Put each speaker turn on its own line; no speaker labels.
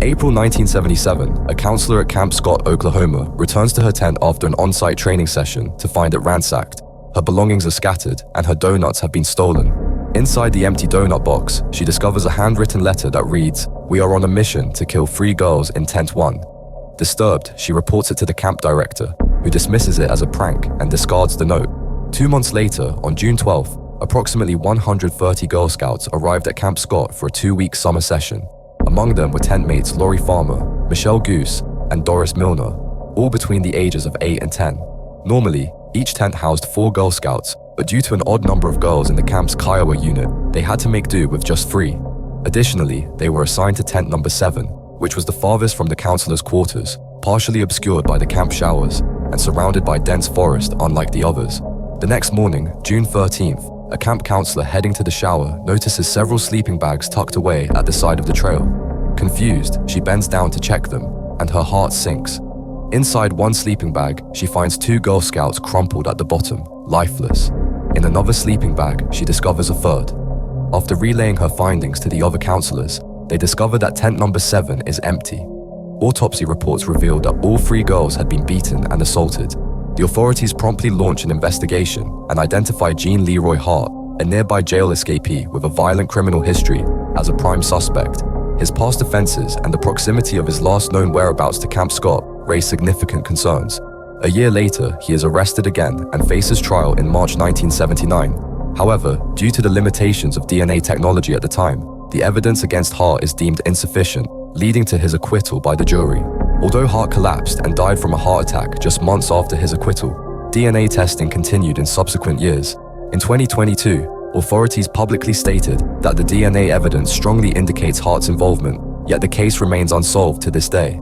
April 1977, a counselor at Camp Scott, Oklahoma, returns to her tent after an on-site training session to find it ransacked. Her belongings are scattered, and her donuts have been stolen. Inside the empty donut box, she discovers a handwritten letter that reads, "We are on a mission to kill 3 girls in Tent 1. Disturbed, she reports it to the camp director, who dismisses it as a prank and discards the note. 2 months later, on June 12th, approximately 130 Girl Scouts arrived at Camp Scott for a 2-week summer session. Among them were tent mates Lori Farmer, Michelle Goose, and Doris Milner, all between the ages of 8 and 10. Normally, each tent housed 4 Girl Scouts, but due to an odd number of girls in the camp's Kiowa unit, they had to make do with just 3. Additionally, they were assigned to tent number 7, which was the farthest from the counselor's quarters, partially obscured by the camp showers, and surrounded by dense forest unlike the others. The next morning, June 13th, a camp counselor heading to the shower notices several sleeping bags tucked away at the side of the trail. Confused, she bends down to check them, and her heart sinks. Inside one sleeping bag, she finds 2 Girl Scouts crumpled at the bottom, lifeless. In another sleeping bag, she discovers a 3rd. After relaying her findings to the other counselors, they discover that tent number 7 is empty. Autopsy reports revealed that all 3 girls had been beaten and assaulted. The authorities promptly launch an investigation and identify Gene Leroy Hart, a nearby jail escapee with a violent criminal history, as a prime suspect. His past offenses and the proximity of his last known whereabouts to Camp Scott raise significant concerns. A year later, he is arrested again and faces trial in March 1979. However, due to the limitations of DNA technology at the time, the evidence against Hart is deemed insufficient, leading to his acquittal by the jury. Although Hart collapsed and died from a heart attack just months after his acquittal, DNA testing continued in subsequent years. In 2022, authorities publicly stated that the DNA evidence strongly indicates Hart's involvement, yet the case remains unsolved to this day.